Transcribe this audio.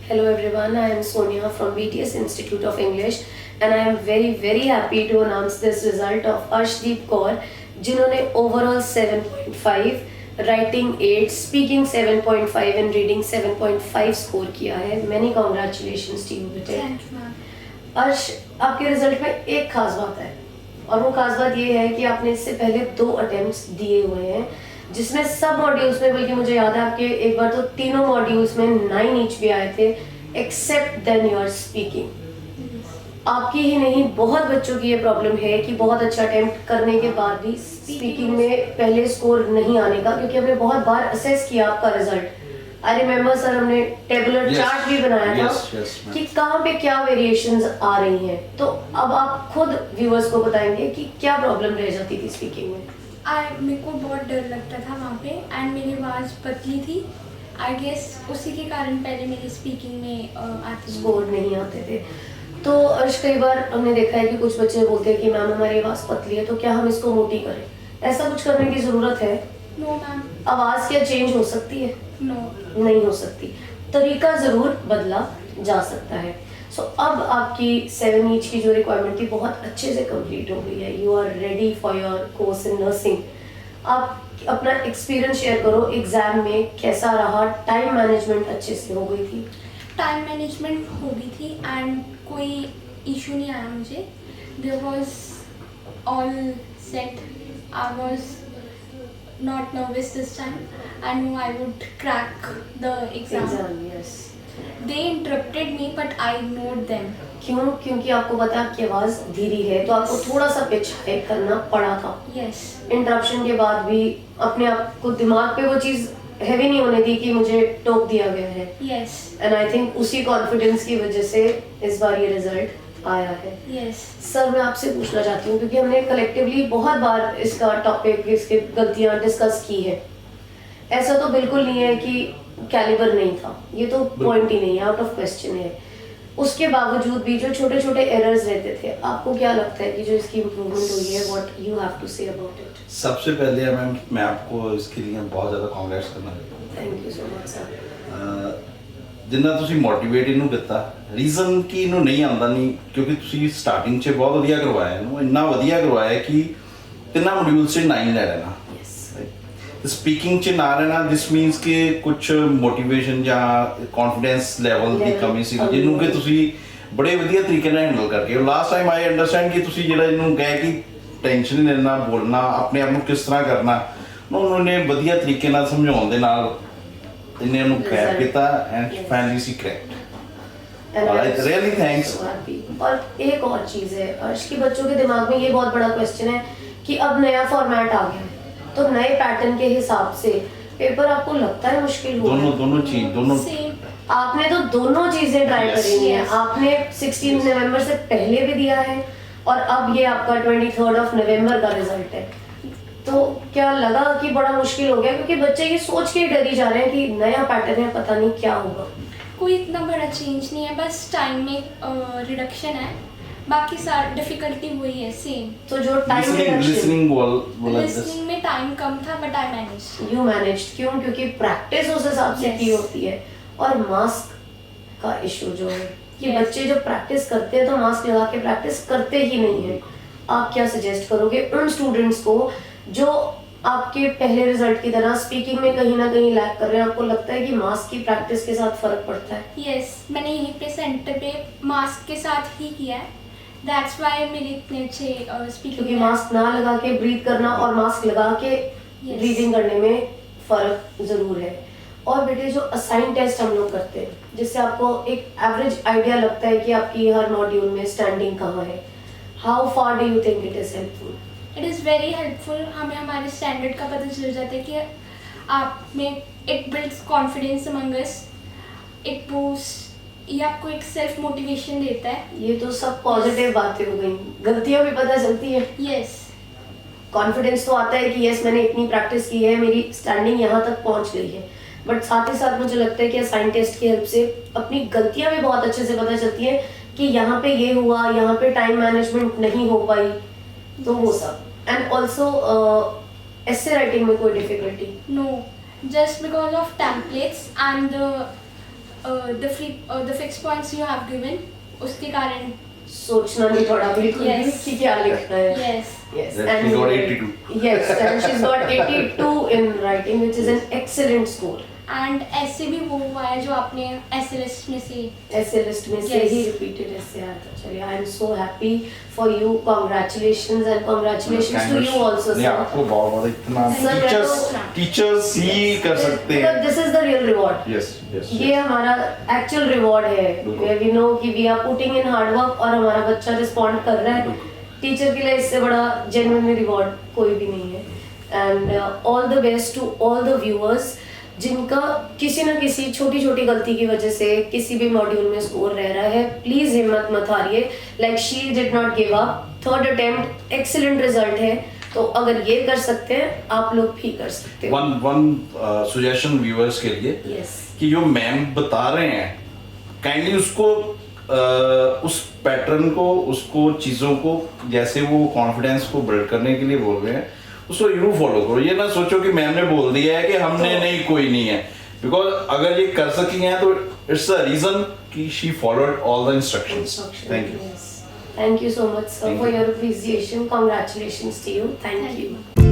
Hello everyone, I am Sonia from BTS Institute of English and I am very happy to announce this result of Arshdeep Kaur जिन्होंने overall 7.5, writing 8, speaking 7.5 and reading 7.5 score किया है. Many congratulations to you बेटे. Thank you, ma'am. अर्श, आपके result में एक खास बात है और वो खास बात ये है कि आपने इससे पहले 2 अटेम्प्ट्स दिए हुए हैं जिसमें सब मॉड्यूल्स में, बल्कि मुझे याद है आपके एक बार तो तीनों मॉड्यूल्स में 9 ईच भी आए थे एक्सेप्ट देन योर स्पीकिंग. आपकी ही नहीं, बहुत बच्चों की ये प्रॉब्लम है कि बहुत अच्छा अटेम्प्ट करने के बाद भी स्पीकिंग में पहले स्कोर नहीं आने का, क्योंकि हमने बहुत बार असेस किया आपका रिजल्ट. आई रिमेम्बर सर, हमने टेबुलर चार्ट भी बनाया था कि कहाँ पे क्या वेरिएशंस आ रही हैं. तो अब आप खुद व्यूअर्स को बताएंगे कि क्या प्रॉब्लम रह जाती थी स्पीकिंग में. मेरे को बहुत डर लगता था वहाँ पे एंड मेरी आवाज़ पतली थी. आई गेस उसी के कारण पहले मेरी स्पीकिंग में आती स्कोर नहीं आते थे. तो अर्श, कई बार हमने देखा है कि कुछ बच्चे बोलते हैं कि मैम हमारी आवाज़ पतली है, तो क्या हम इसको मोटी करें? ऐसा कुछ करने की ज़रूरत है? No ma'am. आवाज़ क्या चेंज हो सकती है? नो. नहीं हो सकती. तरीका ज़रूर बदला जा सकता है. सो अब आपकी 7 ईच की जो रिक्वायरमेंट थी बहुत अच्छे से कंप्लीट हो गई है. You are ready for your course in nursing. आप अपना एक्सपीरियंस शेयर करो. एग्जाम में कैसा रहा? टाइम मैनेजमेंट अच्छे से हो गई थी? टाइम मैनेजमेंट हो गई थी एंड कोई इशू नहीं आया मुझे. There was all set. I was not nervous this time. I knew I would crack the exam. Yes. They interrupted me but I ignored them. क्यों? क्योंकि आपको पता है आपकी आवाज़ धीरी है, तो आपको थोड़ा सा पिच हाइक करना पड़ा था. Yes. इंटरप्शन के बाद भी अपने आप को दिमाग पे वो चीज़ हैवी नहीं होने दी कि मुझे टोक दिया गया है. Yes. एंड आई थिंक उसी कॉन्फिडेंस की वजह से इस बार ये रिजल्ट आया है. Yes. सर, मैं आपसे पूछना चाहती हूँ, क्योंकि हमने कलेक्टिवली बहुत बार इसका टॉपिक, इसके गलतियाँ डिस्कस की है. ऐसा तो बिल्कुल नहीं है कि कैलिबर नहीं था, ये तो पॉइंट ही नहीं है, आउट ऑफ क्वेश्चन है. उसके बावजूद भी जो छोटे छोटे एरर्स रहते थे, आपको क्या लगता है कि जो इसकी इम्प्रूवमेंट हुई है, what you have to say about it? सबसे पहले मैं आपको इसके लिए बहुत ज़्यादा कांग्रेट्स करना चाहता हूँ. Thank you so much sir. जिन्ना ਤੁਸੀਂ ਮੋਟੀਵੇਟ ਇਹਨੂੰ ਦਿੱਤਾ. ਰੀਜ਼ਨ ਕਿ ਇਹਨੂੰ ਨਹੀਂ ਆਉਂਦਾ ਨਹੀਂ, ਕਿਉਂਕਿ ਤੁਸੀਂ ਸਟਾਰਟਿੰਗ 'ਚ ਬਹੁਤ ਵਧੀਆ ਕਰਵਾਇਆ ਇਹਨੂੰ, ਇੰਨਾ ਵਧੀਆ ਕਰਵਾਇਆ ਕਿ ਤਿੰਨਾਂ ਮੋਡਿਊਲਸ 'ਚ 9 ਲੈ ਲੈਣਾ. ਤੇ ਸਪੀਕਿੰਗ 'ਚ ਨਾ ਲੈਣਾ, ਦਿਸ ਮੀਨਸ ਕਿ ਕੁਝ ਮੋਟੀਵੇਸ਼ਨ ਜਾਂ ਕੌਨਫੀਡੈਂਸ ਲੈਵਲ ਦੀ ਕਮੀ ਸੀ, ਜਿਹਨੂੰ ਕਿ ਤੁਸੀਂ ਬੜੇ ਵਧੀਆ ਤਰੀਕੇ ਨਾਲ ਹੈਂਡਲ ਕਰਕੇ. ਲਾਸਟ ਟਾਈਮ ਆਈ ਅੰਡਰਸਟੈਂਡ ਕਿ ਤੁਸੀਂ ਜਿਹੜਾ ਇਹਨੂੰ ਕਹੇ ਕਿ ਟੈਨਸ਼ਨ ਨਹੀਂ ਲੈਣਾ, ਬੋਲਣਾ, ਆਪਣੇ ਆਪ ਨੂੰ ਕਿਸ ਤਰ੍ਹਾਂ ਕਰਨਾ, ਉਹਨਾਂ ਨੇ ਵਧੀਆ ਤਰੀਕੇ ਨਾਲ ਸਮਝਾਉਣ ਦੇ ਨਾਲ इन्हें उन्हें क्रैक किया and finally she cracked. Alright, really thanks. और एक और चीज़ है अर्श, की बच्चों के दिमाग में ये बहुत बड़ा क्वेश्चन है कि अब नया फॉर्मेट आ गया है, तो नए पैटर्न के हिसाब से पेपर आपको लगता है मुश्किल होगा? दोनों Same. आपने तो दोनों चीज़ें ट्राई करी हैं. आपने 16 नवंबर से पहले भी दिया है और अब ये आपका 23 नवंबर का रिजल्ट है. तो क्या लगा कि बड़ा मुश्किल हो गया? क्योंकि बच्चे ये सोच के डर ही जा रहे हैं कि नया पैटर्न है, पता नहीं क्या होगा. कोई इतना बड़ा चेंज नहीं है, बस टाइम में रिडक्शन है. बाकी सारी डिफिकल्टी वही है, सेम. तो जो टाइम लिसनिंग लिसनिंग में टाइम कम था but I managed. You managed. क्यों? क्योंकि प्रैक्टिस उस हिसाब से Yes. की होती है. और मास्क का इशू जो है कि Yes. बच्चे जो प्रैक्टिस करते हैं तो मास्क लगा के प्रैक्टिस करते ही नहीं है. आप क्या सजेस्ट करोगे उन स्टूडेंट्स को जो आपके पहले रिजल्ट की तरह स्पीकिंग में कहीं ना कहीं लैग कर रहे हैं? आपको लगता है कि मास्क की प्रैक्टिस के साथ फर्क पड़ता है? यस, मैंने यहीं पे सेंटर पे मास्क के साथ ही किया है. दैट्स व्हाई मेरे इतने अच्छे स्पीकिंग. क्योंकि मास्क ना लगा के ब्रीथ करना और मास्क लगा के ब्रीदिंग करने में फर्क जरूर है. और बेटे, जो असाइन टेस्ट हम लोग करते हैं जिससे आपको एक एवरेज आइडिया लगता है कि आपकी हर मॉड्यूल में स्टैंडिंग कहाँ है, how far do you think it is helpful? It is very helpful. हमें हमारे स्टैंडर्ड का पता चल जाता है कि आप में it builds confidence among us. It boost, ये आपको एक सेल्फ मोटिवेशन देता है. ये तो सब पॉजिटिव बातें हो गई. गलतियां भी पता चलती है. यस. कॉन्फिडेंस तो आता है कि यस, मैंने इतनी प्रैक्टिस की है, मेरी स्टैंडिंग यहाँ तक पहुँच गई है. बट साथ ही साथ मुझे लगता है कि असाइन टेस्ट की हेल्प से अपनी गलतियां भी बहुत अच्छे से पता चलती हैं कि यहाँ पे ये हुआ, यहाँ पे टाइम मैनेजमेंट नहीं हो पाई, तो वो सब. एंड ऑल्सो essay writing में कोई difficulty? No, just because of templates and the the fixed points you have given, उसके कारण सोचना नहीं पड़ा बिल्कुल भी Yes. कि क्या लिखना है. yes. Yes. That she got 82. Yes, and she's got 82 in writing, which is an excellent score. And ऐसे भी वो हुआ है जो आपने ऐसे लिस्ट में से ऐसे लिस्ट में से Yes. ही रिपीटेड ऐसे आया था. चलिए, I am so happy for you. Congratulations and congratulations to you also नहीं, सर. आपको बहुत बहुत इतना Sir, टीचर्स ही कर सकते हैं. This is the real reward. Yes yes ये हमारा एक्चुअल रिवॉर्ड है. बिल्कुल. वी नो कि we are putting in hard work और हमारा बच्चा रिस्पॉन्ड कर रहा है. बिल्कुल. टीचर के लिए इससे बड़ा जेन्युइन रिवॉर्ड कोई भी नहीं है. And all the best to all the viewers जिनका किसी न किसी छोटी छोटी गलती की वजह से किसी भी मॉड्यूल में स्कोर रह रहा है. प्लीज हिम्मत मत हारिए. Like she did not give up. Third attempt excellent result है. तो अगर ये कर सकते हैं आप लोग भी कर सकते हो. वन सजेशन व्यूअर्स के लिए यस. कि जो मैम बता रहे हैं काइंडली उसको उस पैटर्न को, उसको चीज़ों को, जैसे वो कॉन्फिडेंस को बिल्ड करने के लिए बोल रहे हैं उसको जरूर फॉलो करो. ये ना सोचो कि मैम ने बोल दिया है कि हमने नहीं, कोई नहीं है. बिकॉज अगर ये कर सकी हैं तो इट्स अ रीजन कि she followed all the instructions. Thank you. Thank you so much, sir, Thank for you. your appreciation. Congratulations to you. Thank Thank you. you.